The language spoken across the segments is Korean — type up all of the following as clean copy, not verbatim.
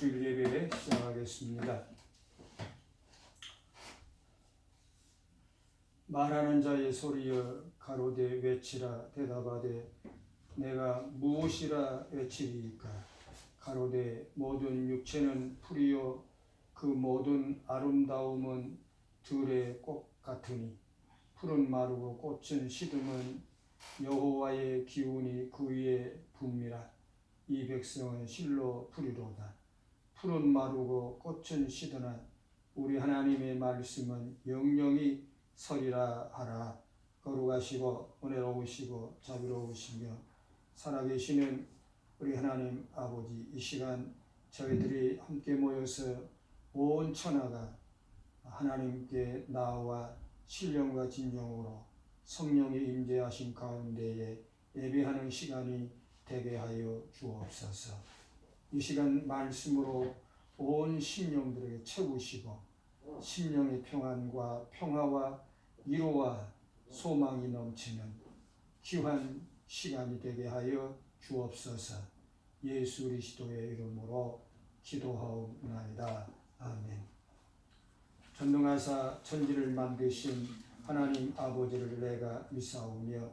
주일 예배 시작하겠습니다. 말하는 자의 소리여 가로되 외치라. 대답하되 내가 무엇이라 외치리이까. 가로되 모든 육체는 풀이요 그 모든 아름다움은 들의 꽃 같으니 풀은 마르고 꽃은 시듬은 여호와의 기운이 그 위에 붐이라. 이 백성은 실로 풀이로다. 풀은 마르고 꽃은 시드나 우리 하나님의 말씀은 영영이 서리라 하라. 거룩하시고 은혜로우시고 자비로우시며 살아계시는 우리 하나님 아버지, 이 시간 저희들이 함께 모여서 온 천하가 하나님께 나와 신령과 진정으로 성령의 임재하신 가운데에 예배하는 시간이 되게 하여 주옵소서. 이 시간 말씀으로 온 심령들에게 채우시고 심령의 평안과 평화와 위로와 소망이 넘치는 귀한 시간이 되게 하여 주옵소서. 예수 그리스도의 이름으로 기도하옵나이다. 아멘. 전능하사 천지를 만드신 하나님 아버지를 내가 믿사오며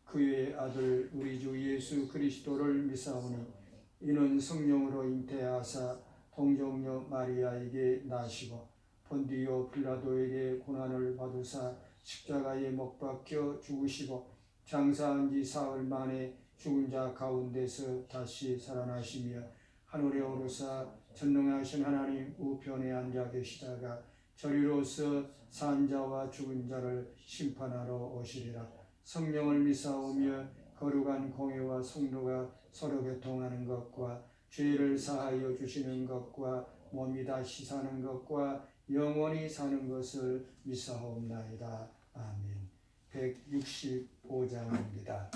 그의 아들 우리 주 예수 그리스도를 믿사오니 이는 성령으로 잉태하사 동정녀 마리아에게 나시고 본디오 빌라도에게 고난을 받으사 십자가에 못 박혀 죽으시고 장사한 지 사흘 만에 죽은 자 가운데서 다시 살아나시며 하늘에 오르사 전능하신 하나님 우편에 앉아 계시다가 저리로서 산 자와 죽은 자를 심판하러 오시리라. 성령을 믿사오며 거룩한 공회와 성도가 서로 교통하는 것과 죄를 사하여 주시는 것과 몸이 다시 사는 것과 영원히 사는 것을 믿사옵나이다. 아멘. 165장입니다.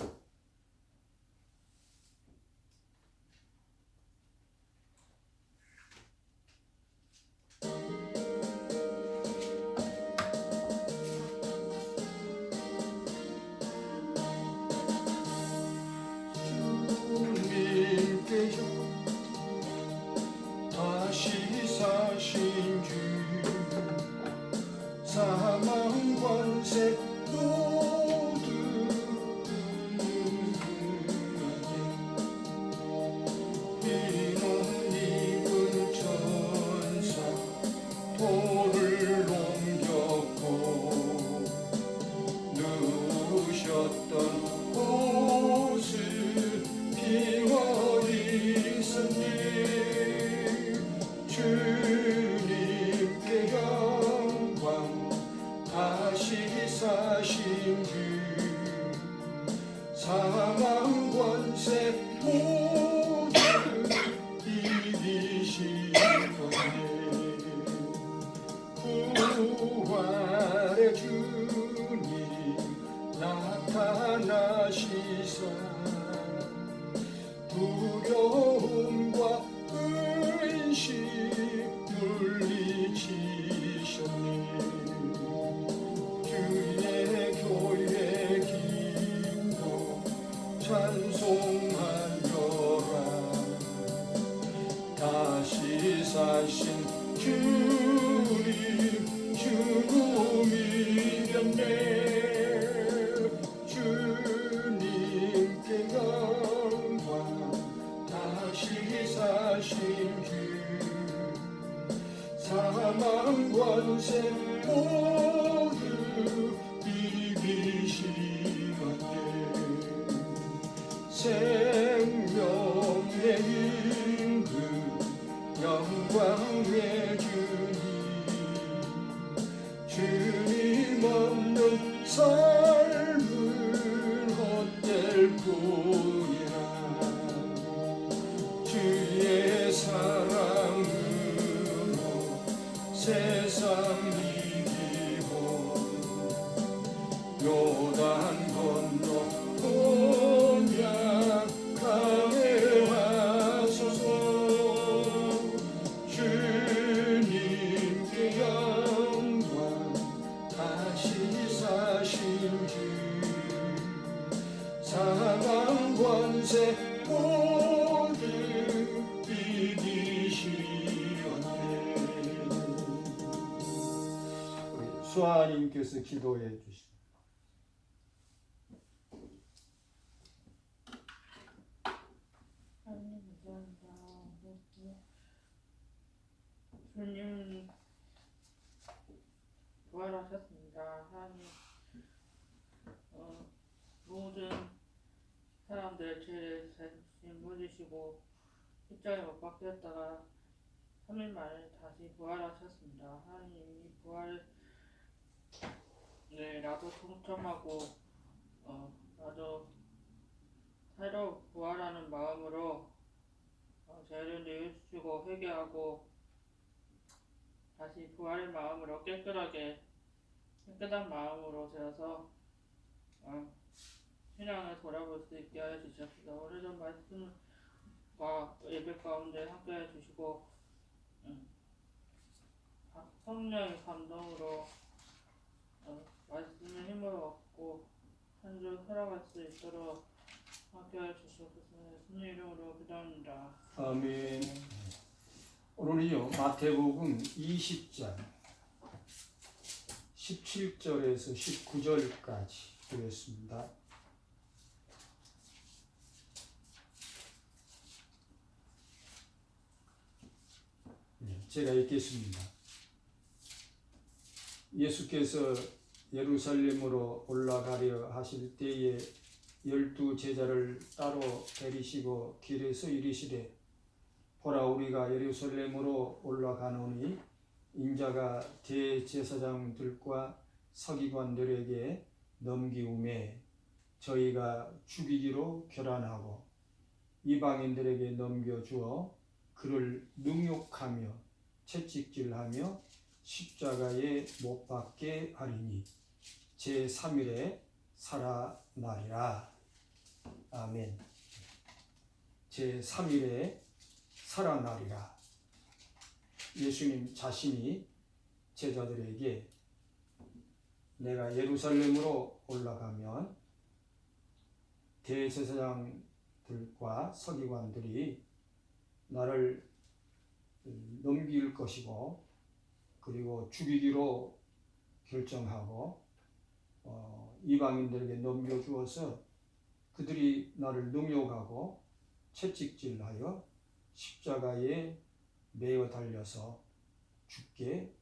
다시 사신 주 사망 권세 모두 비록 입은 천사 돌을 옮겼고 누우셨던 곳을 비워있었네. 주님께 영광 다시 사신 주 사망 권세 모두 이기시거늘 부활의 주님 나타나시사 두려움과 근심 물리치셨네. 주의 교회 기도 찬송하여라. 다시 사신 주님 주고 믿었네. 주님께 영광 다시 사신 주 사망 권세 모두 이기시건대 생명의 임금 영광의 주님 주님 없는 삶은 헛될 뿐이라. 주의 사랑으로 세상 이기고 요단 건너 언약하게 하소서. 주님께 영광 다시 사신 주 사망 권세 모두 이기시 수아님께서 기도해 주십니다. 하나님 감사합니다. 주님 부활하셨습니다. 하나님 모든 사람들의 죄를 짊어지시고 십자가에 못 박혔다가 3일 만에 다시 부활하셨습니다. 하나님 이 부활을 나도 동참하고 나도 새로 부활하는 마음으로 죄를 내주시고 회개하고 다시 부활의 마음으로 깨끗한 마음으로 되어서 신앙을 돌아볼 수 있게 하여 주시옵소서. 오늘도 말씀과 예배 가운데 함께 해 주시고 성령의 감동으로 말씀의 힘을 얻고 한 주 살아갈 수 있도록 함께 해 주시옵소서. 예수님 이름으로 기도합니다. 아멘. 오늘은요 마태복음 20장 17절에서 19절까지 보겠습니다. 제가 읽겠습니다. 예수께서 예루살렘으로 올라가려 하실 때에 12 제자를 따로 데리시고 길에서 이르시되 보라 우리가 예루살렘으로 올라가노니 인자가 대제사장들과 서기관들에게 넘기움에 저희가 죽이기로 결단하고 이방인들에게 넘겨주어 그를 능욕하며 채찍질하며 십자가에 못 박게 하리니 제3일에 살아나리라. 아멘. 제3일에 살아나리라. 예수님 자신이 제자들에게 내가 예루살렘으로 올라가면 대제사장들과 서기관들이 나를 넘길 것이고 그리고 죽이기로 결정하고 이방인들에게 넘겨주어서 그들이 나를 능욕하고 채찍질하여 십자가에 매어 달려서 죽게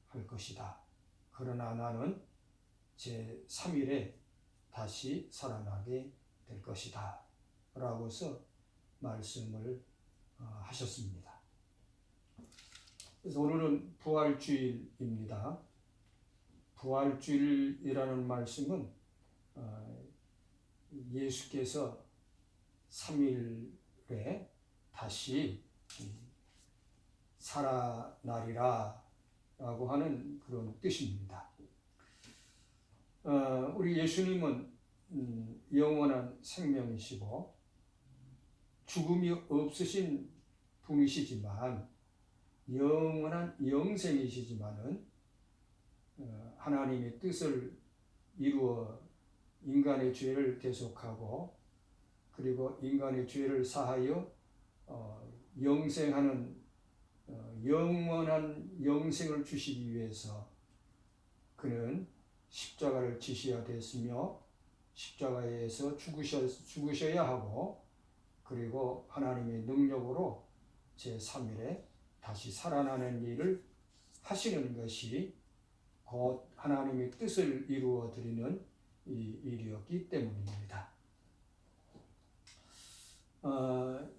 할 것이다. 그러나 나는 제3일에 다시 살아나게 될 것이다. 라고서 말씀을 하셨습니다. 그래서 오늘은 부활주일입니다. 부활주일이라는 말씀은 예수께서 3일에 다시 살아나리라 라고 하는 그런 뜻입니다. 우리 예수님은 영원한 생명이시고 죽음이 없으신 분이시지만 영원한 영생이시지만은 하나님의 뜻을 이루어 인간의 죄를 대속하고 그리고 인간의 죄를 사하여 영생하는 영원한 영생을 주시기 위해서 그는 십자가를 지셔야 됐으며 십자가에서 죽으셔야 하고 그리고 하나님의 능력으로 제3일에 다시 살아나는 일을 하시는 것이 곧 하나님의 뜻을 이루어 드리는 이 일이었기 때문입니다.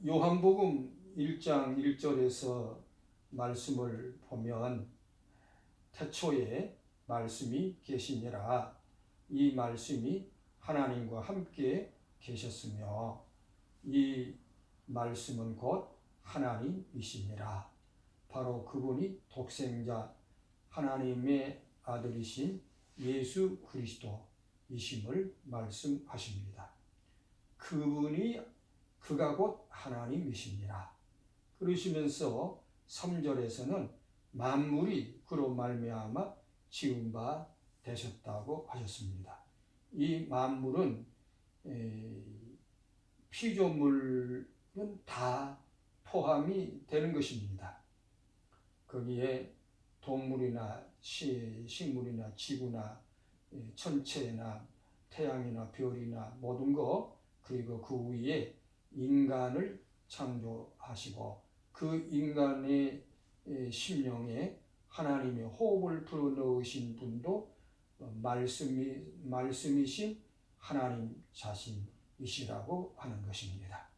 요한복음 1장 1절에서 말씀을 보면 태초에 말씀이 계시니라. 이 말씀이 하나님과 함께 계셨으며 이 말씀은 곧 하나님이시니라. 바로 그분이 독생자 하나님의 아들이신 예수 그리스도이심을 말씀하십니다. 그가 곧 하나님이시니라. 그러시면서 3절에서는 만물이 그로 말미암아 지은 바 되셨다고 하셨습니다. 이 만물은 피조물은 다 포함이 되는 것입니다. 거기에 동물이나 식물이나 지구나 천체나 태양이나 별이나 모든 것, 그리고 그 위에 인간을 창조하시고 그 인간의 심령에 하나님의 호흡을 불어넣으신 분도 말씀이신 하나님 자신이시라고 하는 것입니다.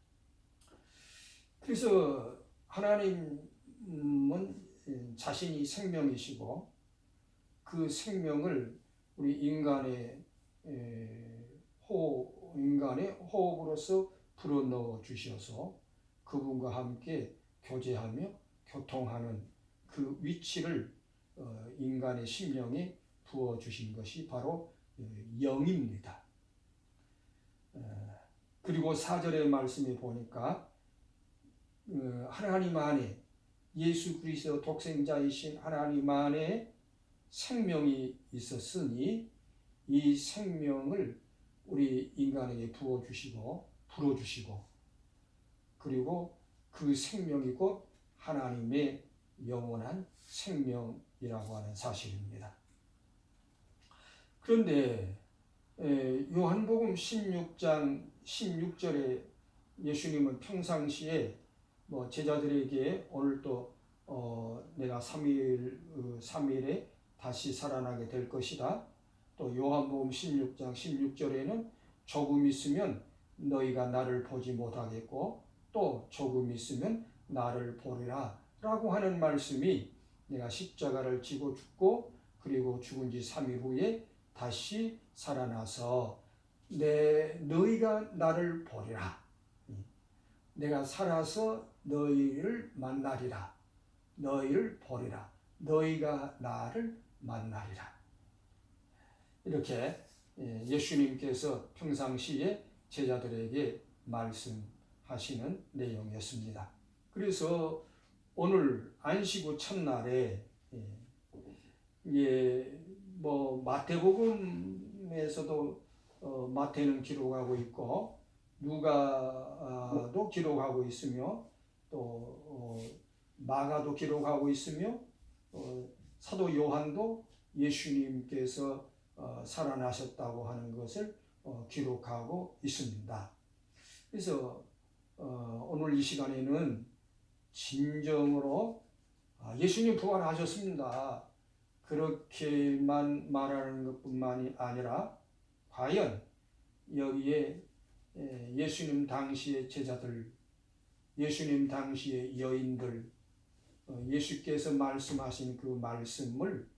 그래서 하나님은 자신이 생명이시고 그 생명을 우리 인간의 호흡으로서 불어넣어 주셔서 그분과 함께 교제하며 교통하는 그 위치를 인간의 심령에 부어주신 것이 바로 영입니다. 그리고 4절의 말씀에 보니까 하나님 안에 예수 그리스도 독생자이신 하나님 안에 생명이 있었으니 이 생명을 우리 인간에게 부어주시고 불어주시고 그리고 그 생명이 곧 하나님의 영원한 생명이라고 하는 사실입니다. 그런데 요한복음 16장 16절에 예수님은 평상시에 제자들에게 오늘 또 내가 3일에 다시 살아나게 될 것이다. 또 요한복음 16장 16절에는 조금 있으면 너희가 나를 보지 못하겠고 또 조금 있으면 나를 보리라 라고 하는 말씀이 내가 십자가를 지고 죽고 그리고 죽은 지 3일 후에 다시 살아나서 너희가 나를 보리라. 내가 살아서 너희를 만나리라. 너희를 보리라. 너희가 나를 만나리라. 이렇게 예수님께서 평상시에 제자들에게 말씀하시는 내용이었습니다. 그래서 오늘 안식 후 첫날에 마태복음에서도 마태는 기록하고 있고 누가도 기록하고 있으며 또 마가도 기록하고 있으며 사도 요한도 예수님께서 살아나셨다고 하는 것을 기록하고 있습니다. 그래서 오늘 이 시간에는 진정으로 예수님 부활하셨습니다. 그렇게만 말하는 것뿐만이 아니라 과연 여기에 예수님 당시의 제자들, 예수님 당시의 여인들, 예수께서 말씀하신 그 말씀을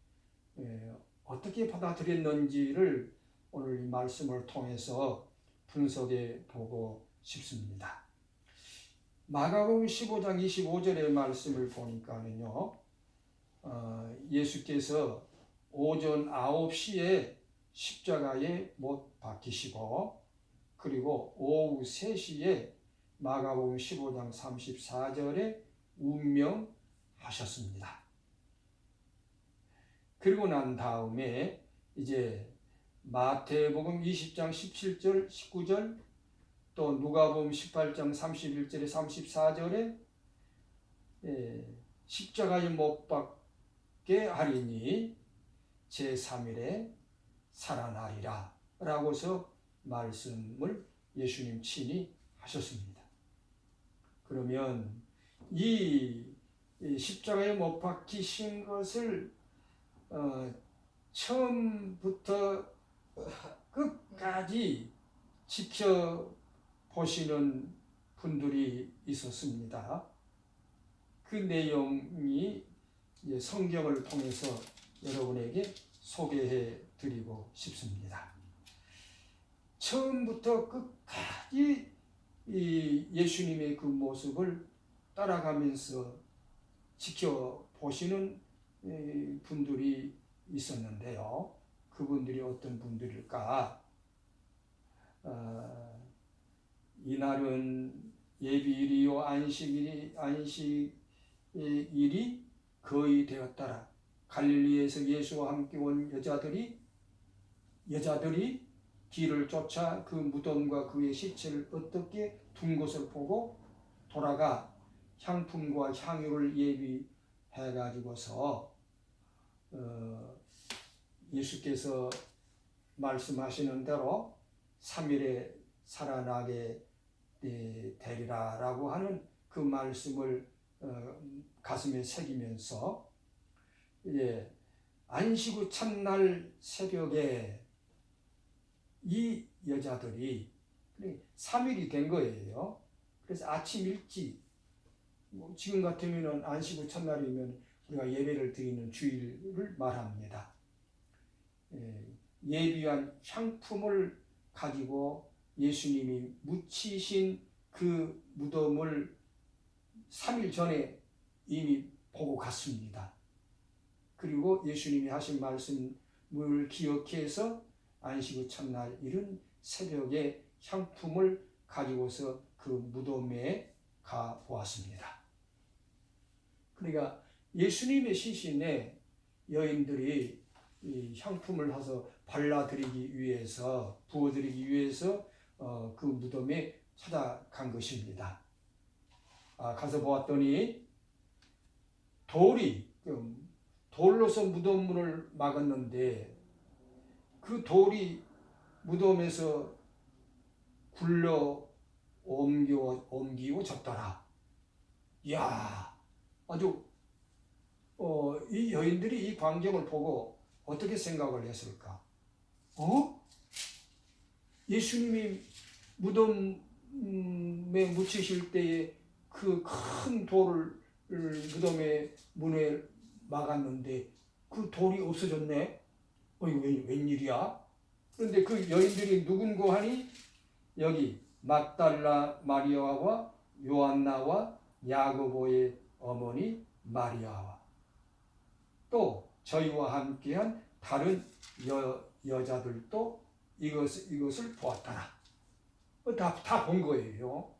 어떻게 받아들였는지를 오늘 이 말씀을 통해서 분석해 보고 싶습니다. 마가복음 15장 25절의 말씀을 보니까는요, 예수께서 오전 9시에 십자가에 못 박히시고 그리고 오후 3시에 마가복음 15장 34절에 운명하셨습니다. 그리고 난 다음에 이제 마태복음 20장 17절 19절 또 누가복음 18장 31절에 34절에 십자가에 못 박게 하리니 제3일에 살아나리라 라고서 말씀을 예수님 친히 하셨습니다. 그러면 이 십자가에 못 박히신 것을 처음부터 끝까지 지켜보시는 분들이 있었습니다. 그 내용이 성경을 통해서 여러분에게 소개해 드리고 싶습니다. 처음부터 끝까지 이 예수님의 그 모습을 따라가면서 지켜보시는 분들이 있었는데요. 그분들이 어떤 분들일까? 이날은 예비일이요 안식일이 거의 되었더라. 갈릴리에서 예수와 함께 온 여자들이 길을 쫓아 그 무덤과 그의 시체를 어떻게 둔 것을 보고 돌아가 향품과 향유를 예비해 가지고서 예수께서 말씀하시는 대로 3일에 살아나게 되리라라고 하는 그 말씀을 가슴에 새기면서 안식 후 첫날 새벽에 이 여자들이 3일이 된 거예요. 그래서 아침 일찍, 지금 같으면 안식 후 첫날이면 우리가 예배를 드리는 주일을 말합니다. 예비한 향품을 가지고 예수님이 묻히신 그 무덤을 3일 전에 이미 보고 갔습니다. 그리고 예수님이 하신 말씀을 기억해서 안식 후 첫날 이른 새벽에 향품을 가지고서 그 무덤에 가 보았습니다. 그러니까 예수님의 시신에 여인들이 이 향품을 사서 발라드리기 위해서, 부어드리기 위해서 그 무덤에 찾아간 것입니다. 가서 보았더니 돌로서 무덤문을 막았는데 그 돌이 무덤에서 굴러 옮기워졌더라. 이야, 아주 이 여인들이 이 광경을 보고 어떻게 생각을 했을까? 예수님이 무덤에 묻히실 때에 그 큰 돌을 무덤의 문에 막았는데 그 돌이 없어졌네? 이거 웬일이야? 그런데 그 여인들이 누군고 하니 여기 막달라 마리아와 요한나와 야고보의 어머니 마리아와 또 저희와 함께한 다른 여자들도 이것을 보았더라. 다 본 거예요.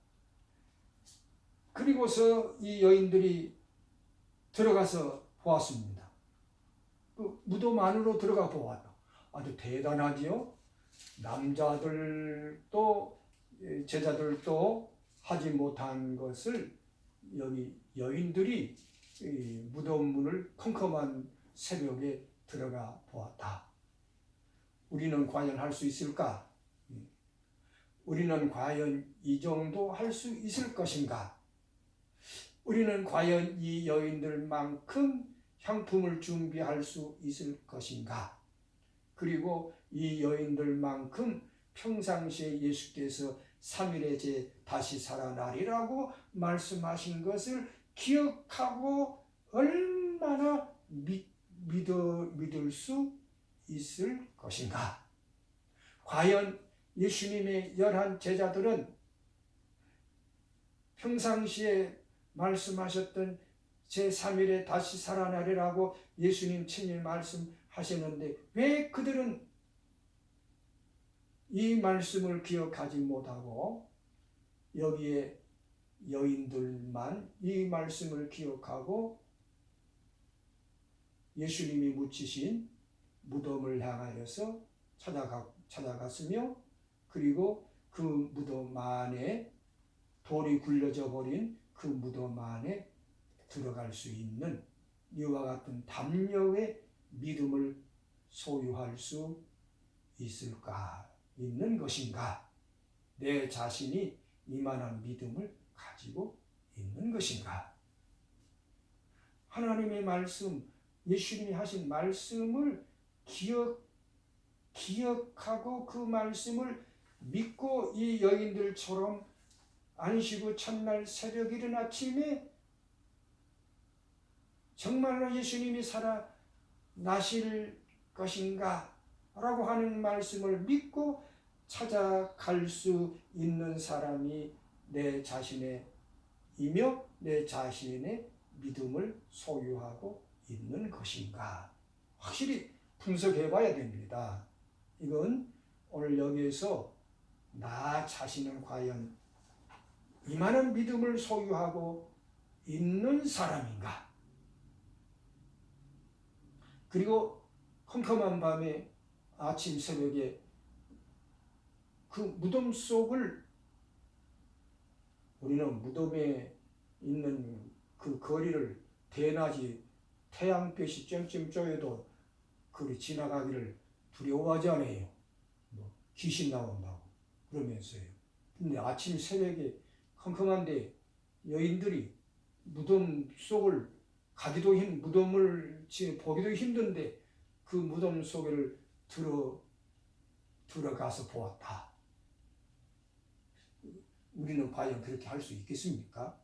그리고서 이 여인들이 들어가서 보았습니다. 그 무덤 안으로 들어가 보았다. 아주 대단하지요. 남자들도 제자들도 하지 못한 것을 여기 여인들이 무덤 문을 컴컴한 새벽에 들어가 보았다. 우리는 과연 할 수 있을까? 우리는 과연 이 정도 할 수 있을 것인가? 우리는 과연 이 여인들만큼 향품을 준비할 수 있을 것인가? 그리고 이 여인들만큼 평상시에 예수께서 3일에 제 다시 살아나리라고 말씀하신 것을 기억하고 얼마나 믿을 수 있을 것인가? 과연 예수님의 11 제자들은 평상시에 말씀하셨던 제3일에 다시 살아나리라고 예수님 친히 말씀하셨는데 왜 그들은 이 말씀을 기억하지 못하고 여기에 여인들만 이 말씀을 기억하고 예수님이 묻히신 무덤을 향하여서 찾아갔으며 그리고 그 무덤 안에 돌이 굴려져 버린 그 무덤 안에 들어갈 수 있는 이와 같은 담력의 믿음을 소유할 수 있는 것인가? 내 자신이 이만한 믿음을 가지고 있는 것인가? 하나님의 말씀, 예수님이 하신 말씀을 기억하고 그 말씀을 믿고 이 여인들처럼 안식 후 첫날 새벽 이른 아침에 정말로 예수님이 살아나실 것인가? 라고 하는 말씀을 믿고 찾아갈 수 있는 사람이 내 자신의 믿음을 소유하고 있는 것인가? 확실히 분석해 봐야 됩니다. 이건 오늘 여기에서 나 자신은 과연 이만한 믿음을 소유하고 있는 사람인가? 그리고 컴컴한 밤에 아침 새벽에 그 무덤 속을 우리는 무덤에 있는 그 거리를 대낮이 태양볕이 쨍쨍 쪄여도 그리 지나가기를 두려워하지 않아요. 뭐 귀신 나온다고 그러면서요. 근데 아침 새벽에 컴컴한데 여인들이 무덤 속을 무덤을 보기도 힘든데 그 무덤 속을 들어가서 보았다. 우리는 과연 그렇게 할 수 있겠습니까?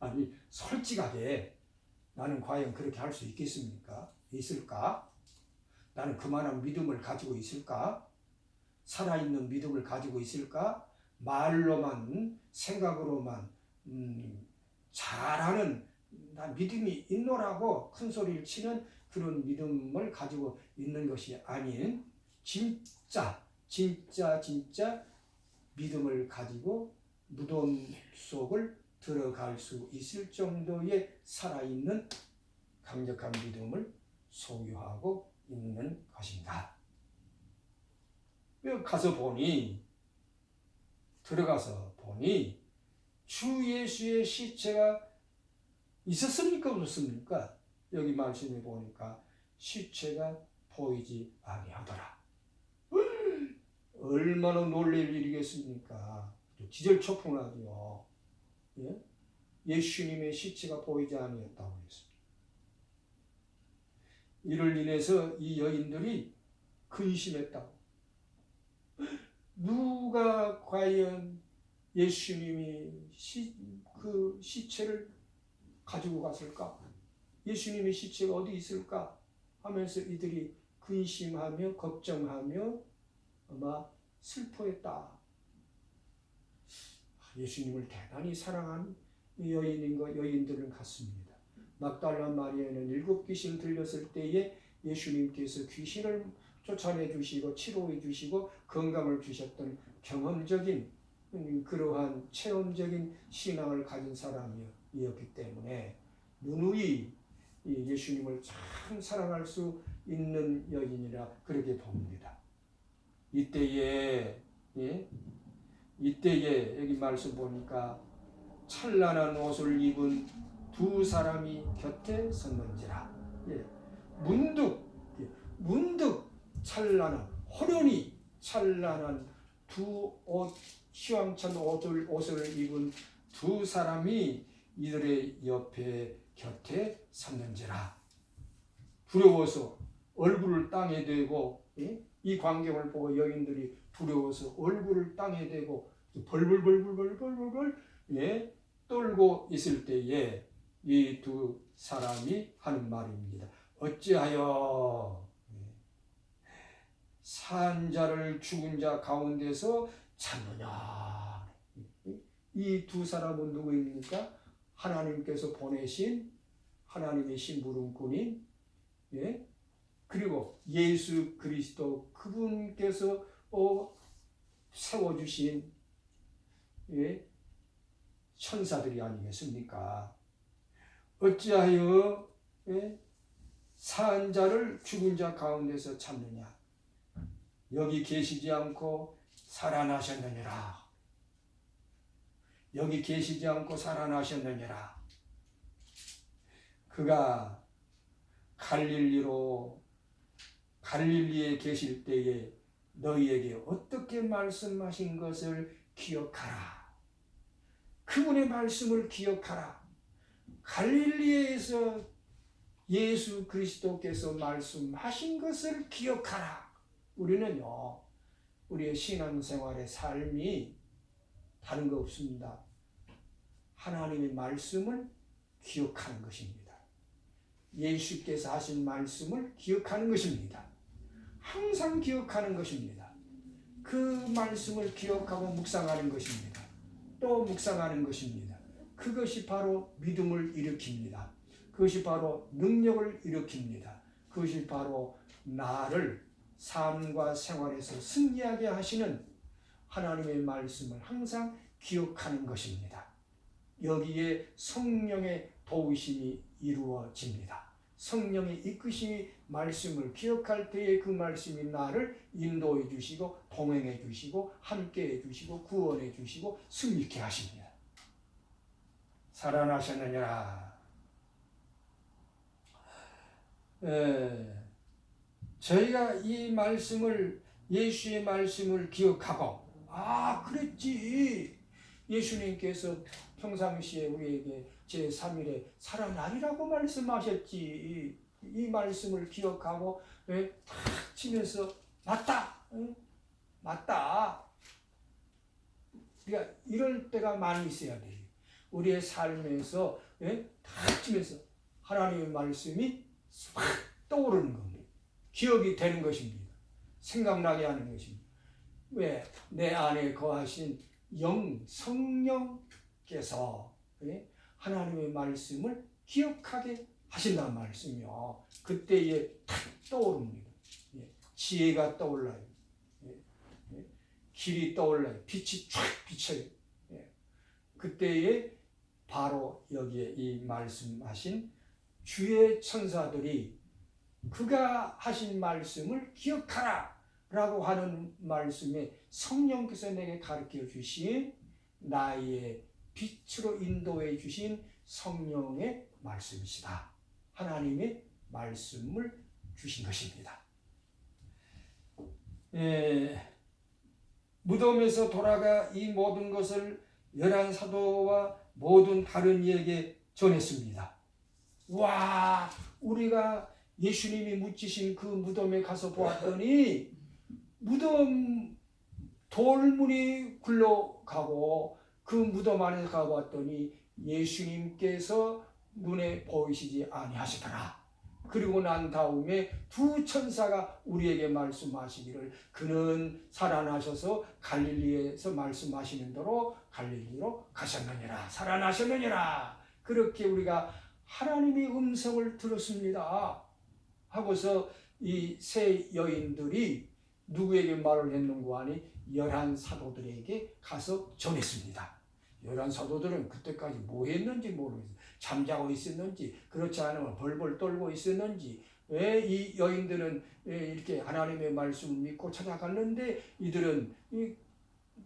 아니 솔직하게 나는 과연 그렇게 할 수 있겠습니까? 있을까? 나는 그만한 믿음을 가지고 있을까? 살아있는 믿음을 가지고 있을까? 말로만 생각으로만 잘하는 나 믿음이 있노라고 큰 소리를 치는 그런 믿음을 가지고 있는 것이 아닌 진짜 믿음을 가지고 무덤 속을 들어갈 수 있을 정도의 살아있는 강력한 믿음을 소유하고 있는 것인가? 가서 보니 들어가서 보니 주 예수의 시체가 있었습니까? 없었습니까? 여기 말씀에 보니까 시체가 보이지 아니하더라. 얼마나 놀랄 일이겠습니까? 기절초풍하죠. 예? 예수님의 시체가 보이지 아니했다고 했습니다. 이를 인해서 이 여인들이 근심했다고. 누가 과연 예수님이 그 시체를 가지고 갔을까? 예수님의 시체가 어디 있을까? 하면서 이들이 근심하며 걱정하며 아마 슬퍼했다. 예수님을 대단히 사랑한 여인들은 같습니다. 막달라 마리아는 7 귀신 들렸을 때에 예수님께서 귀신을 쫓아내 주시고 치료해 주시고 건강을 주셨던 경험적인 그러한 체험적인 신앙을 가진 사람이었기 때문에 누누이 예수님을 참 사랑할 수 있는 여인이라 그렇게 봅니다. 이때에 여기 말씀 보니까 찬란한 옷을 입은 2 사람이 곁에 섰는지라. 문득 찬란한 호련히 찬란한 휘황찬 옷을 입은 2 사람이 이들의 옆에 곁에 섰는지라. 두려워서 얼굴을 땅에 대고 이 광경을 보고 여인들이 두려워서 얼굴을 땅에 대고 벌벌 떨고 있을 때에 이 2 사람이 하는 말입니다. 어찌하여 산 자를 죽은 자 가운데서 찾느냐. 이 2 사람은 누구입니까? 하나님께서 보내신 하나님의 심부름꾼인 그리고 예수 그리스도 그분께서 세워주신 천사들이 아니겠습니까? 어찌하여 산 자를 죽은 자 가운데서 찾느냐. 여기 계시지 않고 살아나셨느니라. 여기 계시지 않고 살아나셨느니라. 그가 갈릴리에 계실 때에 너희에게 어떻게 말씀하신 것을 기억하라. 그분의 말씀을 기억하라. 갈릴리에서 예수 그리스도께서 말씀하신 것을 기억하라. 우리는요, 우리의 신앙생활의 삶이 다른 거 없습니다. 하나님의 말씀을 기억하는 것입니다. 예수께서 하신 말씀을 기억하는 것입니다. 항상 기억하는 것입니다. 그 말씀을 기억하고 묵상하는 것입니다. 또 묵상하는 것입니다. 그것이 바로 믿음을 일으킵니다. 그것이 바로 능력을 일으킵니다. 그것이 바로 나를 삶과 생활에서 승리하게 하시는 하나님의 말씀을 항상 기억하는 것입니다. 여기에 성령의 도우심이 이루어집니다. 성령의 이끄심이 말씀을 기억할 때에 그 말씀이 나를 인도해 주시고 동행해 주시고 함께해 주시고 구원해 주시고 승리케 하십니다. 살아나셨느니라. 저희가 이 말씀을 예수의 말씀을 기억하고 그랬지. 예수님께서 평상시에 우리에게 제3일에 살아나리라고 말씀하셨지. 이 말씀을 기억하고 탁 치면서 맞다. 맞다. 그러니까 이럴 때가 많이 있어야 돼요. 우리의 삶에서 탁 치면서 하나님의 말씀이 확 떠오르는 겁니다. 기억이 되는 것입니다. 생각나게 하는 것입니다. 왜? 내 안에 거하신 성령께서 하나님의 말씀을 기억하게 하신다는 말씀이요. 그때에 탁 떠오릅니다. 지혜가 떠올라요. 길이 떠올라요. 빛이 쫙 비쳐요. 그때에 바로 여기에 이 말씀하신 주의 천사들이 그가 하신 말씀을 기억하라 라고 하는 말씀에 성령께서 내게 가르쳐 주신 나의 빛으로 인도해 주신 성령의 말씀이시다. 하나님의 말씀을 주신 것입니다. 무덤에서 돌아가 이 모든 것을 11사도와 모든 다른 이에게 전했습니다. 와, 우리가 예수님이 묻히신 그 무덤에 가서 보았더니 무덤 돌문이 굴러가고 그 무덤 안에 가보았더니 예수님께서 눈에 보이시지 아니하시더라. 그리고 난 다음에 두 천사가 우리에게 말씀하시기를 그는 살아나셔서 갈릴리에서 말씀하시는 대로 갈릴리로 가셨느니라. 살아나셨느니라. 그렇게 우리가 하나님의 음성을 들었습니다. 하고서 이 세 여인들이 누구에게 말을 했는가 하니 11사도들에게 가서 전했습니다. 11사도들은 그때까지 뭐 했는지 모르겠어요. 잠자고 있었는지 그렇지 않으면 벌벌 떨고 있었는지 왜 이 여인들은 이렇게 하나님의 말씀을 믿고 찾아갔는데 이들은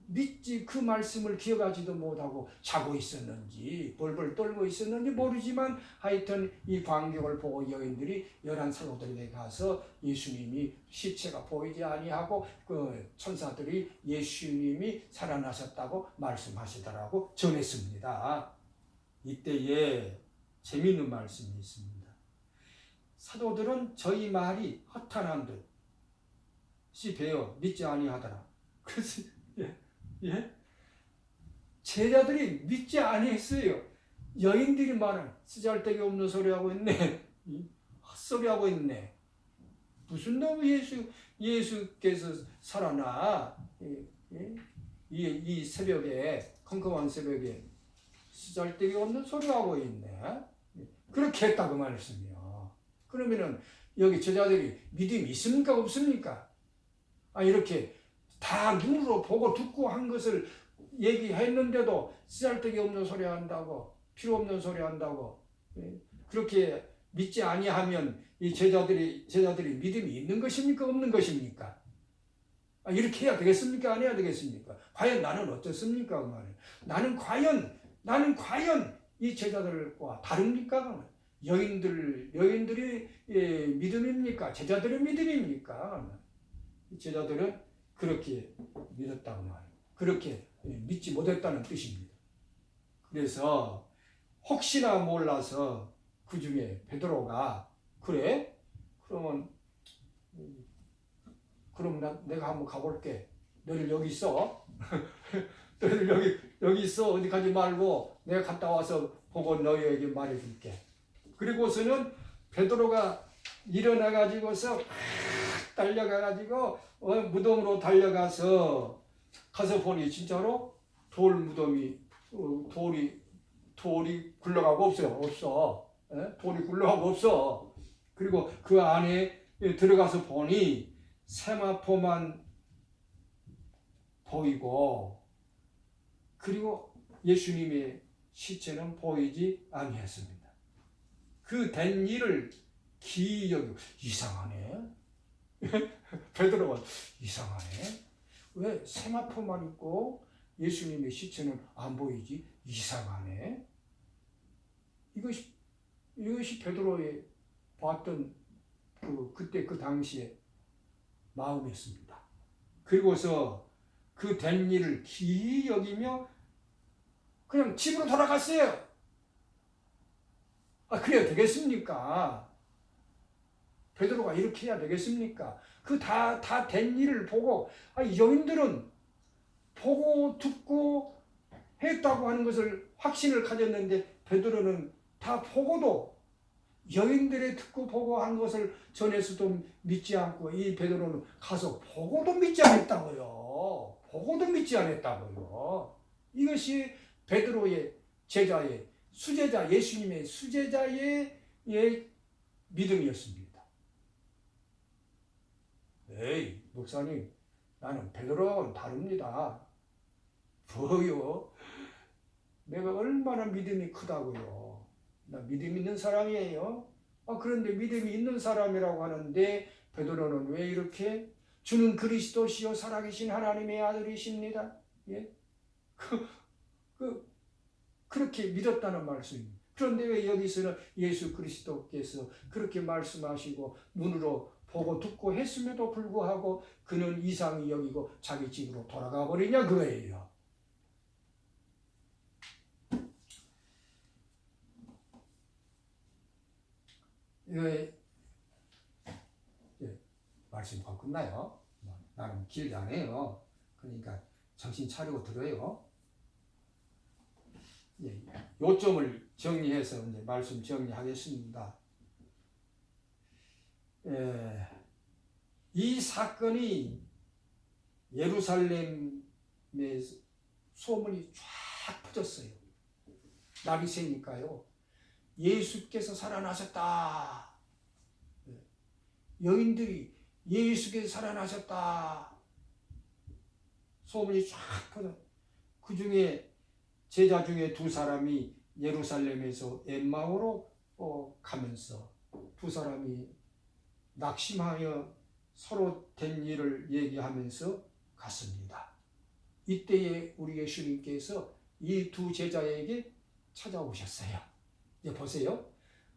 믿지 그 말씀을 기억하지도 못하고 자고 있었는지 벌벌 떨고 있었는지 모르지만 하여튼 이 광경을 보고 여인들이 11사도들에게 가서 예수님이 시체가 보이지 아니하고 그 천사들이 예수님이 살아나셨다고 말씀하시더라고 전했습니다. 이때에 재미있는 말씀이 있습니다. 사도들은 저희 말이 허탄한 듯이 배어 믿지 아니하더라. 그래서 제자들이 믿지 아니했어요. 여인들이 말은 쓰잘데기 없는 소리하고 있네. 헛소리하고 있네. 무슨 놈의 예수께서 살아나 이 새벽에 컴컴한 새벽에 쓰잘데기 없는 소리하고 있네. 그렇게 했다고 말했으며 그러면은 여기 제자들이 믿음이 있습니까 없습니까? 이렇게 다 눈으로 보고 듣고 한 것을 얘기했는데도 쓰잘데기 없는 소리 한다고 필요 없는 소리 한다고 그렇게 믿지 아니하면 이 제자들이 믿음이 있는 것입니까 없는 것입니까? 이렇게 해야 되겠습니까 안 해야 되겠습니까? 과연 나는 어떻습니까? 그 말은 나는 과연 이 제자들과 다릅니까? 여인들이 믿음입니까? 제자들의 믿음입니까? 제자들은 그렇게 믿었다고 말해요. 그렇게 믿지 못했다는 뜻입니다. 그래서 혹시나 몰라서 그 중에 베드로가 그래? 그럼 내가 한번 가볼게. 너희들 여기 있어. 너희들 여기 있어. 어디 가지 말고 내가 갔다 와서 보고 너희에게 말해줄게. 그리고서는 베드로가 일어나가지고서 달려가가지고 무덤으로 달려가서 가서 보니 진짜로 돌 무덤이 돌이 굴러가고 없어. 돌이 굴러가고 없어. 그리고 그 안에 들어가서 보니 세마포만 보이고 그리고 예수님의 시체는 보이지 아니했습니다. 그 된 일을 기억이 이상하네. 베드로가 이상하네. 왜 세마포만 있고 예수님의 시체는 안 보이지? 이상하네. 이것이 베드로의 봤던 그때 그 당시에 마음이었습니다. 그리고서 그 된 일을 기이 여기며 그냥 집으로 돌아갔어요. 그래야 되겠습니까? 베드로가 이렇게 해야 되겠습니까? 그 다 된 일을 보고, 여인들은 보고 듣고 했다고 하는 것을 확신을 가졌는데, 베드로는 다 보고도 여인들의 듣고 보고 한 것을 전해서도 믿지 않고, 이 베드로는 가서 보고도 믿지 않았다고요. 보고도 믿지 않았다고요. 이것이 베드로의 제자의 수제자, 예수님의 수제자의 믿음이었습니다. 에이, 목사님, 나는 베드로하고는 다릅니다. 뭐요? 내가 얼마나 믿음이 크다고요. 나 믿음 있는 사람이에요. 그런데 믿음이 있는 사람이라고 하는데 베드로는 왜 이렇게 주는 그리스도시요 살아계신 하나님의 아들이십니다. 예? 그렇게 믿었다는 말씀입니다. 그런데 왜 여기서는 예수 그리스도께서 그렇게 말씀하시고 눈으로 보고 듣고 했음에도 불구하고 그는 이상히 여기고 자기 집으로 돌아가 버리냐 그거예요. 말씀 곧 끝나요. 나는 길게 안 해요. 그러니까 정신 차리고 들어요. 요점을 정리해서 이제 말씀 정리하겠습니다. 이 사건이 예루살렘에 소문이 쫙 퍼졌어요. 날이 새니까요. 예수께서 살아나셨다. 여인들이 예수께서 살아나셨다. 소문이 쫙 퍼져. 그 중에 제자 중에 두 사람이 예루살렘에서 엠마오로 가면서 두 사람이 낙심하여 서로 된 일을 얘기하면서 갔습니다. 이때에 우리 예수님께서 이 두 제자에게 찾아오셨어요. 이제 보세요.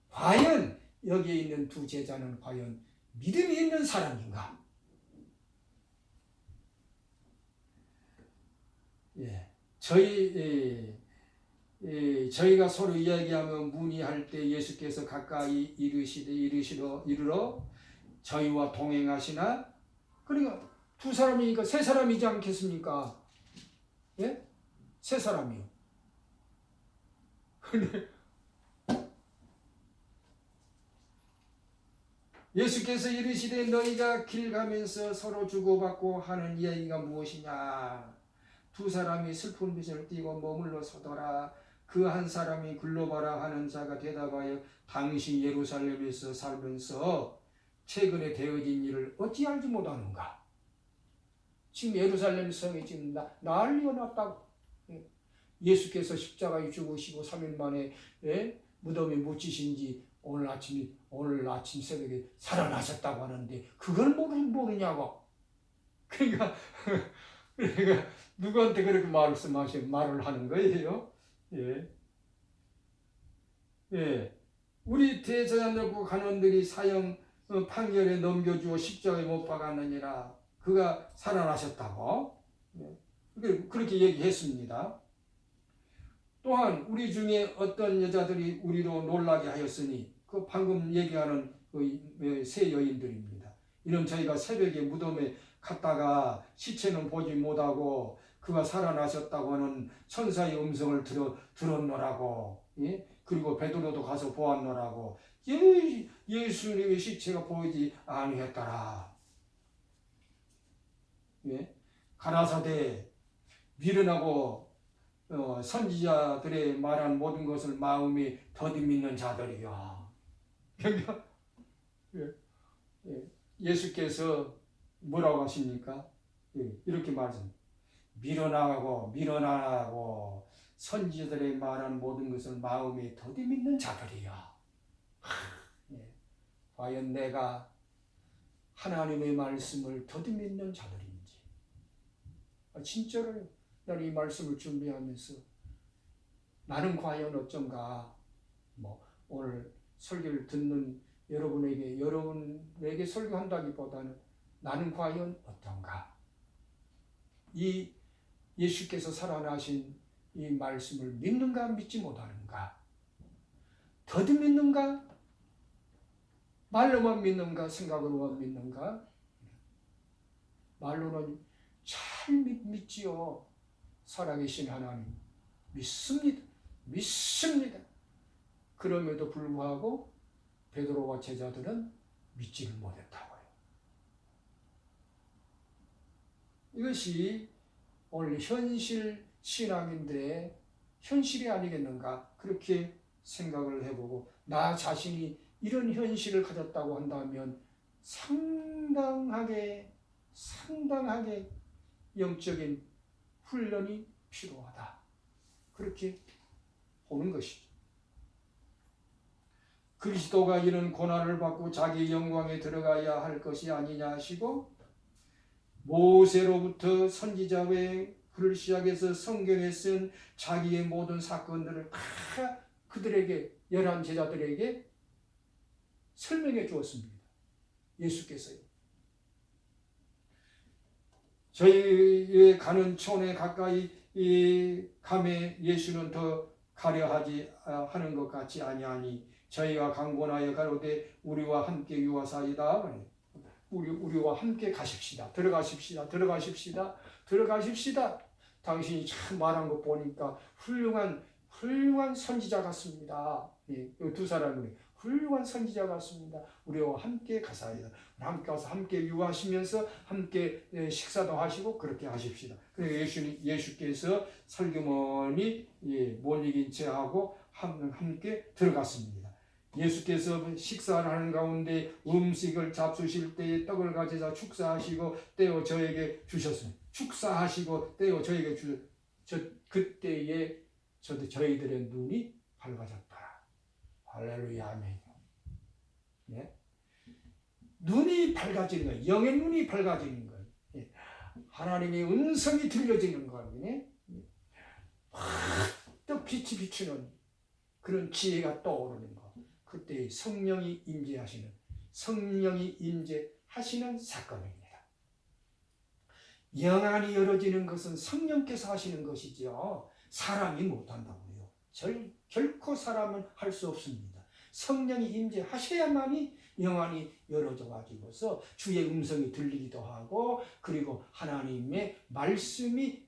과연 여기에 있는 두 제자는 과연 믿음이 있는 사람인가? 저희가 서로 이야기하며 문의할 때 예수께서 가까이 이르러 저희와 동행하시나? 그러니까 두 사람이니까 세 사람이지 않겠습니까? 예? 세 사람이요. 근데 예수께서 이르시되 너희가 길 가면서 서로 주고받고 하는 이야기가 무엇이냐? 두 사람이 슬픈 빛을 띠고 머물러 서더라. 그 한 사람이 글로바라 하는 자가 대답하여 당신 예루살렘에서 살면서 최근에 되어진 일을 어찌 알지 못하는가? 지금 예루살렘 성이 지금 난리가 났다고. 예수께서 십자가에 죽으시고 3일 만에 무덤에 묻히신 지 오늘 아침 새벽에 살아나셨다고 하는데 그걸 모르냐고. 그러니까 누구한테 그렇게 말을 하는 거예요? 우리 대제사장들과 간원들이 사형 판결에 넘겨주어 십자가에 못 박았느니라. 그가 살아나셨다고. 그렇게 얘기했습니다. 또한 우리 중에 어떤 여자들이 우리로 놀라게 하였으니 그 방금 얘기하는 그 세 여인들입니다. 이는 저희가 새벽에 무덤에 갔다가 시체는 보지 못하고 그가 살아나셨다고 하는 천사의 음성을 들었노라고. 그리고 베드로도 가서 보았노라고. 예수님의 시체가 보이지 아니했더라. 가라사대 미련하고 선지자들의 말한 모든 것을 마음에 더듬이는 자들이야. 그러니까 예수께서 뭐라고 하십니까? 이렇게 말씀합니다. 미련하고 선지자들의 말한 모든 것을 마음에 더듬이는 자들이야. 과연 내가 하나님의 말씀을 더듬이는 자들인지. 진짜로 나는 이 말씀을 준비하면서 나는 과연 어쩐가 오늘 설교를 듣는 여러분에게 설교한다기보다는 나는 과연 어떤가? 이 예수께서 살아나신 이 말씀을 믿는가 믿지 못하는가? 더듬 믿는가? 말로만 믿는가? 생각으로만 믿는가? 말로는 잘 믿지요. 살아계신 하나님 믿습니다. 믿습니다. 그럼에도 불구하고 베드로와 제자들은 믿지를 못했다고요. 이것이 오늘 현실 신앙인데 현실이 아니겠는가? 그렇게 생각을 해보고 나 자신이 이런 현실을 가졌다고 한다면 상당하게 영적인 훈련이 필요하다. 그렇게 보는 것이죠. 그리스도가 이런 고난을 받고 자기 영광에 들어가야 할 것이 아니냐 하시고 모세로부터 선지자의 글을 시작해서 성경에 쓴 자기의 모든 사건들을 다 그들에게 11 제자들에게 설명해 주었습니다. 예수께서요. 저희의 가는 촌에 가까이 감에 예수는 더 가려하지 하는 것 같지 아니하니 저희가 강권하여 가로되 우리와 함께 유하사이다. 우리와 함께 가십시다. 들어가십시다. 당신이 참 말한 거 보니까 훌륭한 선지자 같습니다. 이 두 사람이 훌륭한 선지자 같습니다. 우리와 함께 가사이다. 함께 가서 함께 유하시면서 함께 식사도 하시고 그렇게 하십시다. 그래서 예수께서 설교머니 못 이긴 채 하고 함께 들어갔습니다. 예수께서 식사를 하는 가운데 음식을 잡수실 때에 떡을 가져다 축사하시고 떼어 저에게 주셨습니다. 축사하시고 떼어 저에게 그때에 저희들의 눈이 밝아졌더라. 할렐루야 아멘. 예? 눈이 밝아지는 거예요. 영의 눈이 밝아지는 거예요. 예. 하나님의 음성이 들려지는 거예요. 예? 또 빛이 비추는 그런 지혜가 떠오르는 거. 그때 성령이 임재하시는 사건입니다. 영안이 열어지는 것은 성령께서 하시는 것이죠. 사람이 못한다고요. 결코 사람은 할 수 없습니다. 성령이 임재하셔야만이 영안이 열어져 가지고서 주의 음성이 들리기도 하고 그리고 하나님의 말씀이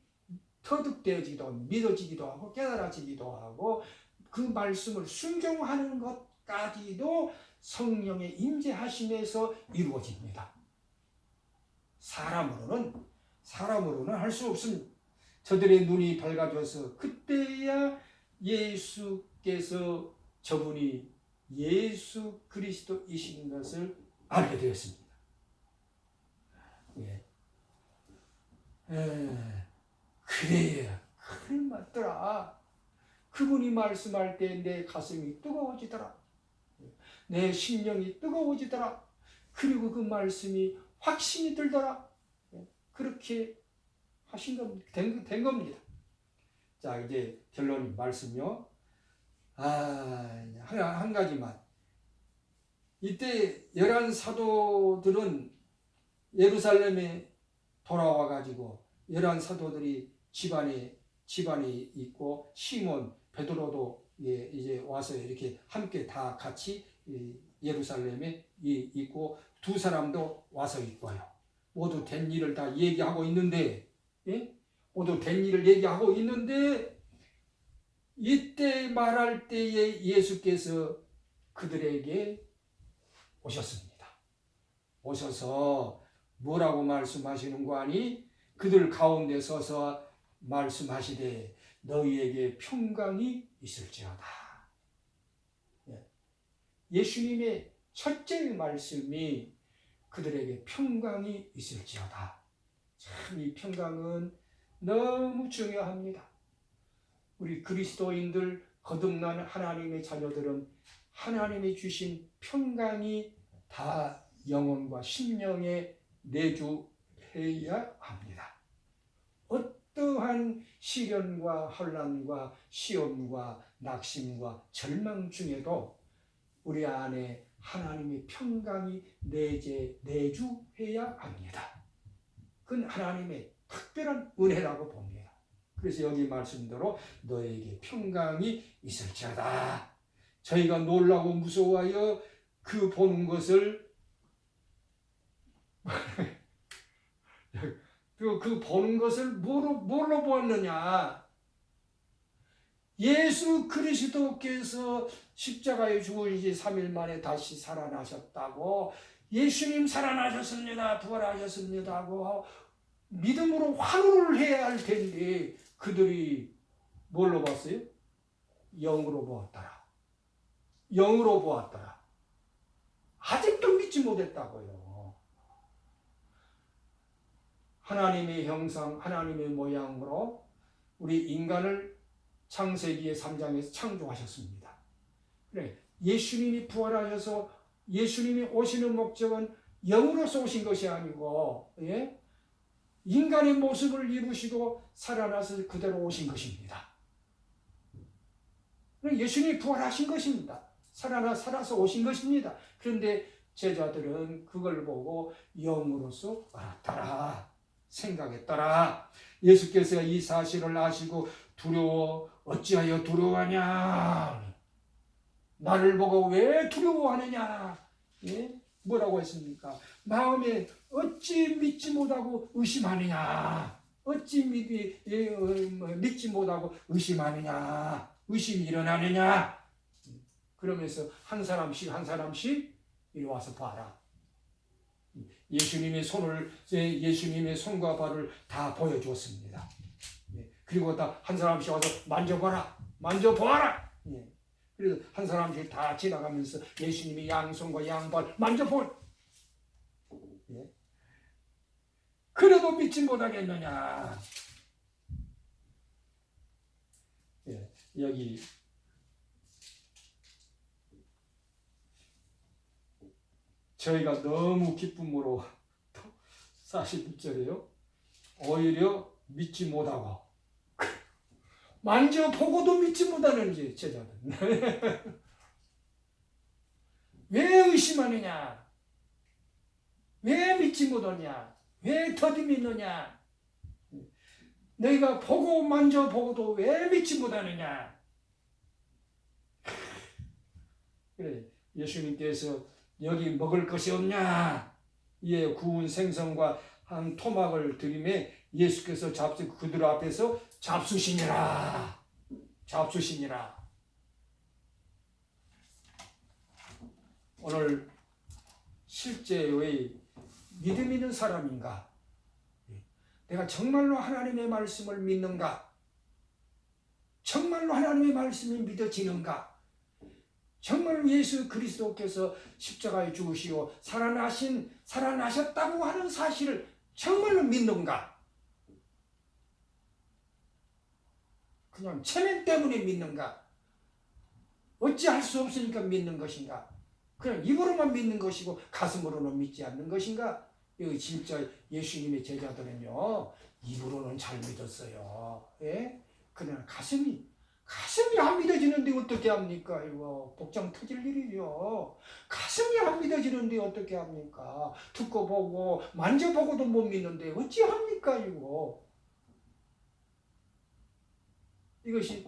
터득되어지기도 하고 믿어지기도 하고 깨달아지기도 하고 그 말씀을 순종하는 것까지도 성령의 임재하심에서 이루어집니다. 사람으로는 할 수 없습니다. 저들의 눈이 밝아져서 그때야 예수께서 저분이 예수 그리스도이신 것을 알게 되었습니다. 예. 그래 맞더라. 그분이 말씀할 때 내 가슴이 뜨거워지더라. 내 심령이 뜨거워지더라. 그리고 그 말씀이 확신이 들더라. 그렇게 하신 겁니다. 된 겁니다. 자, 이제 결론 말씀요. 한 가지만. 이때 11 사도들은 예루살렘에 돌아와 가지고 11 사도들이 집안에 있고 시몬, 베드로도 이제 와서 이렇게 함께 다 같이 예루살렘에 있고 두 사람도 와서 있고요. 모두 된 일을 다 얘기하고 있는데, 이때 말할 때에 예수께서 그들에게 오셨습니다. 오셔서 뭐라고 말씀하시는 거 아니? 그들 가운데 서서 말씀하시되 너희에게 평강이 있을지어다. 예수님의 첫째 말씀이 그들에게 평강이 있을지어다. 참 이 평강은 너무 중요합니다. 우리 그리스도인들 거듭난 하나님의 자녀들은 하나님이 주신 평강이 다 영혼과 심령에 내주해야 합니다. 어떠한 시련과 혼란과 시험과 낙심과 절망 중에도 우리 안에 하나님의 평강이 내주해야 합니다. 그건 하나님의 특별한 은혜라고 봅니다. 그래서 여기 말씀대로 너에게 평강이 있을지어다. 저희가 놀라고 무서워하여 그 보는 것을 그 보는 것을 뭘로 보았느냐? 예수 그리스도께서 십자가에 죽으신 지 3일 만에 다시 살아나셨다고, 예수님 살아나셨습니다, 부활하셨습니다 하고 믿음으로 환호를 해야 할 텐데 그들이 뭘로 봤어요? 영으로 보았더라. 영으로 보았더라. 아직도 믿지 못했다고요. 하나님의 형상, 하나님의 모양으로 우리 인간을 창세기의 3장에서 창조하셨습니다. 그래, 예수님이 부활하셔서 예수님이 오시는 목적은 영으로서 오신 것이 아니고, 예? 인간의 모습을 입으시고 살아나서 그대로 오신 것입니다. 예수님이 부활하신 것입니다. 살아서 오신 것입니다. 그런데 제자들은 그걸 보고 영으로서 알았더라, 생각했더라. 예수께서 이 사실을 아시고 어찌하여 두려워하냐? 나를 보고 왜 두려워하느냐? 예? 뭐라고 했습니까? 마음에 어찌 믿지 못하고 의심하느냐? 어찌 믿지 못하고 의심하느냐? 의심이 일어나느냐? 그러면서 한 사람씩 이리 와서 봐라. 예수님의 손과 발을 다 보여주었습니다. 그리고 다 한 사람씩 와서 만져보아라. 그래서 한 사람씩 다 지나가면서 예수님의 양손과 양발 만져볼. 그래도 믿지 못하겠느냐? 여기 저희가 너무 기쁨으로 49절이에요. 오히려 믿지 못하고 만져보고도 믿지 못하는 제자들. 왜 의심하느냐? 왜 믿지 못하냐? 왜 더디 믿느냐? 너희가 보고 만져보고도 왜 믿지 못하느냐? 그래, 예수님께서 여기 먹을 것이 없냐? 이에 구운 생선과 한 토막을 들이매 예수께서 그들 앞에서 잡수시니라. 오늘 실제의 믿음 있는 사람인가? 내가 정말로 하나님의 말씀을 믿는가? 정말로 하나님의 말씀이 믿어지는가? 정말로 예수 그리스도께서 십자가에 죽으시고 살아나셨다고 하는 사실을 정말로 믿는가? 그냥 체면 때문에 믿는가? 어찌할 수 없으니까 믿는 것인가? 그냥 입으로만 믿는 것이고 가슴으로는 믿지 않는 것인가? 여기 진짜 예수님의 제자들은요, 입으로는 잘 믿었어요. 예? 그냥 가슴이 안 믿어지는데 어떻게 합니까? 이거 복장 터질 일이죠. 가슴이 안 믿어지는데 어떻게 합니까? 듣고 보고 만져보고도 못 믿는데 어찌 합니까? 이것이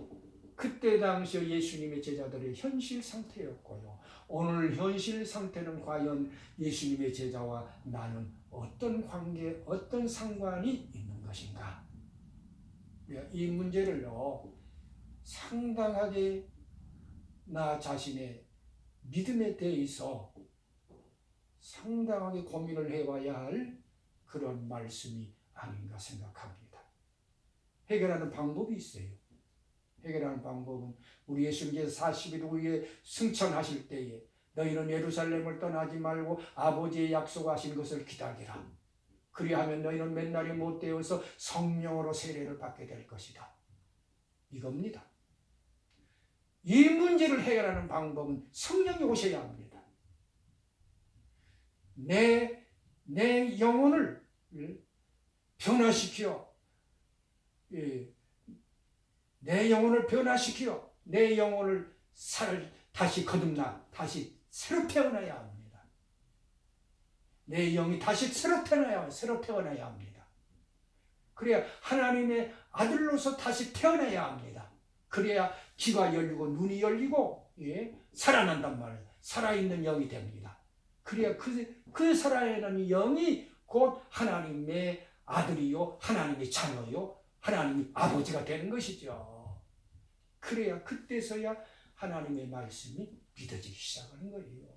그때 당시 예수님의 제자들의 현실 상태였고요. 오늘 현실 상태는 과연 예수님의 제자와 나는 어떤 관계, 어떤 상관이 있는 것인가? 이 문제를요, 상당하게 나 자신의 믿음에 대해서 상당하게 고민을 해봐야 할 그런 말씀이 아닌가 생각합니다. 해결하는 방법이 있어요. 해결하는 방법은 우리 예수님께서 40일 후에 승천하실 때에 너희는 예루살렘을 떠나지 말고 아버지의 약속하신 것을 기다리라. 그리하면 너희는 맨날이 못 되어서 성령으로 세례를 받게 될 것이다. 이겁니다. 이 문제를 해결하는 방법은 성령이 오셔야 합니다. 내 영혼을 변화시켜, 내 영혼을 다시 거듭나, 다시 새로 태어나야 합니다. 내 영이 다시 새로 태어나야 합니다. 그래야 하나님의 아들로서 다시 태어나야 합니다. 그래야 귀가 열리고 눈이 열리고 살아난단 말이에요. 살아있는 영이 됩니다. 그래야 그 살아있는 영이 곧 하나님의 아들이요, 하나님의 자녀요, 하나님의 아버지가 되는 것이죠. 그래야 그때서야 하나님의 말씀이 믿어지기 시작하는 거예요.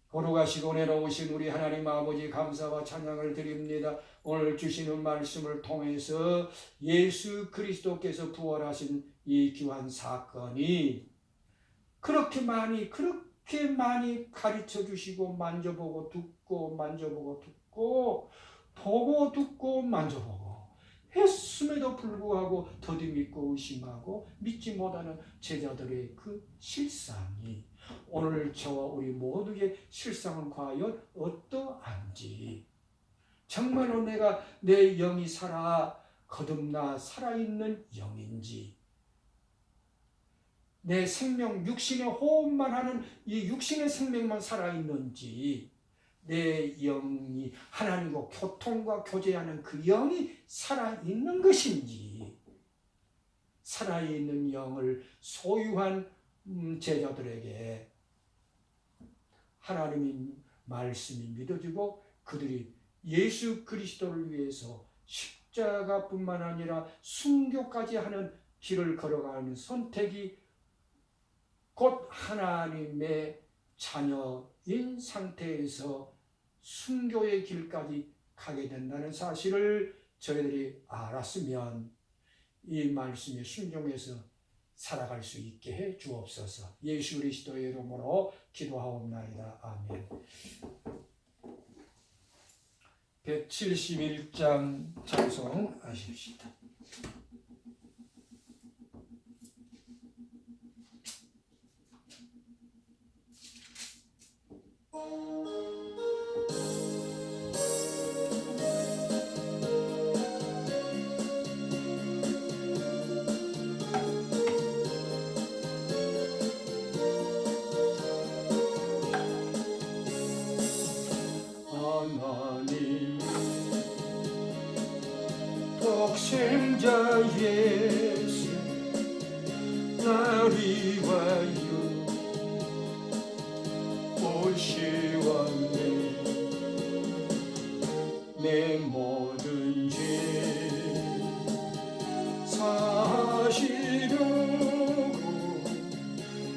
거룩하시고 내려오신 우리 하나님 아버지 감사와 찬양을 드립니다. 오늘 주시는 말씀을 통해서 예수 그리스도께서 부활하신 이 귀한 사건이 그렇게 많이 가르쳐 주시고 만져보고 듣고 만져보고 듣고 보고 듣고 만져보고 했음에도 불구하고 더디 믿고 의심하고 믿지 못하는 제자들의 그 실상이 오늘 저와 우리 모두의 실상은 과연 어떠한지, 정말로 내가 내 영이 거듭나 살아있는 영인지, 내 생명 육신의 호흡만 하는 이 육신의 생명만 살아있는지, 내 영이 하나님과 교통과 교제하는 그 영이 살아있는 것인지, 살아있는 영을 소유한 제자들에게 하나님의 말씀이 믿어지고 그들이 예수 그리스도를 위해서 십자가뿐만 아니라 순교까지 하는 길을 걸어가는 선택이 곧 하나님의 자녀인 상태에서 순교의 길까지 가게 된다는 사실을 저희들이 알았으면 이 말씀에 순종해서 살아갈 수 있게 해 주옵소서. 예수 그리스도의 이름으로 기도하옵나이다. 아멘. 171장 찬송하십시다. 하나님 독생자 예수 나를 위하여 오시왔네. 내 모든 죄 사시려고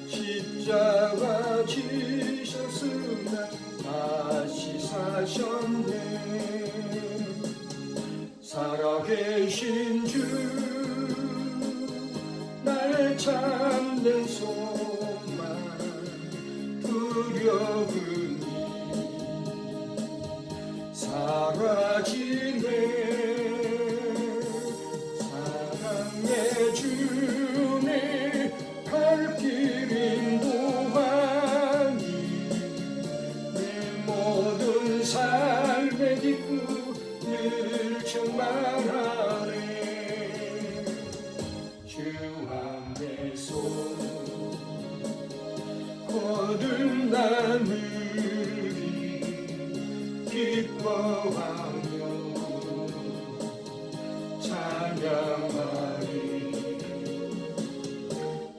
십자가 지셨으나 다시 사셨네. 살아계신 주 날 찾는 소망 두려움이 사라지네. 사랑의 주내 갈 길 인도하니 내 모든 삶의 기쁨을 충만하네. 주 안에서 거듭난 우리 기뻐하며 찬양하리.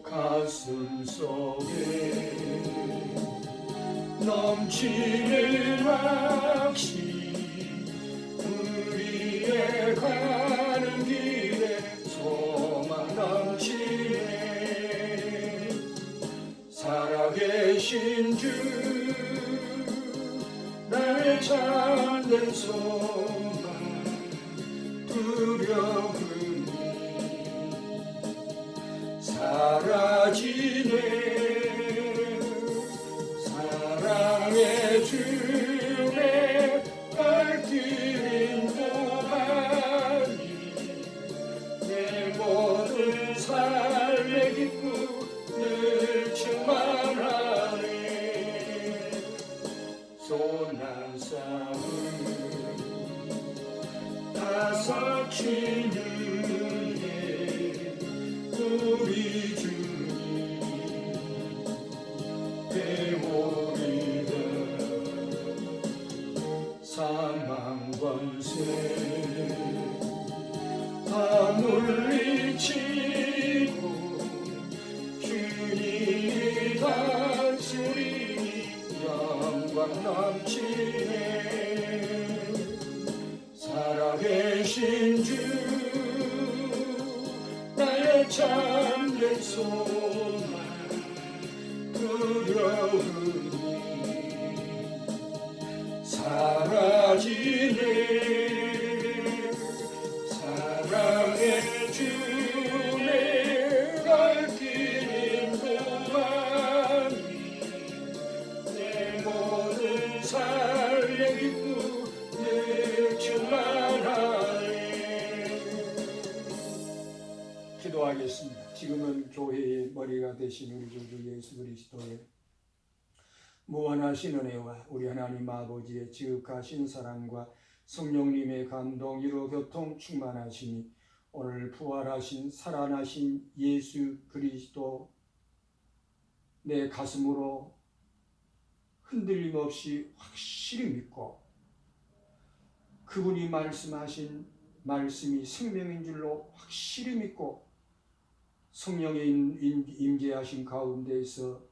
가슴 속에 넘치는 확신 우리의 가는 길에 소망 넘치네. 살아계신 주 날 찾는 소망 두려움이 사라지네. 사랑의 주내 갈 길 인도하니 내 모든 삶의 기쁨을 충만하네. 손난 싸움 다 삭히는 우리 주님 넘치네 살아계신 주 나의 참된 소망 두려움이 사라지네 사랑의 주내 갈 길 인도하니 내 모든 삶의 기쁨 늘 충만하네. 기도하겠습니다. 지금은 교회의 머리가 되신 우리 주 예수 그리스도의 무한하신 은혜와 우리 하나님 아버지의 지극하신 사랑과 성령님의 감동 이로 교통 충만하시니 오늘 부활하신 살아나신 예수 그리스도 내 가슴으로 흔들림 없이 확실히 믿고 그분이 말씀하신 말씀이 생명인 줄로 확실히 믿고 성령의 임재하신 가운데에서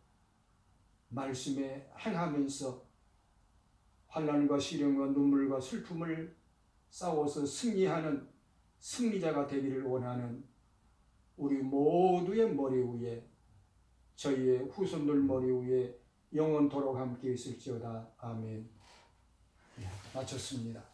말씀에 행하면서 환난과 시련과 눈물과 슬픔을 싸워서 승리하는 승리자가 되기를 원하는 우리 모두의 머리 위에 저희의 후손들 머리 위에 영원토록 함께 있을지어다. 아멘. 마쳤습니다.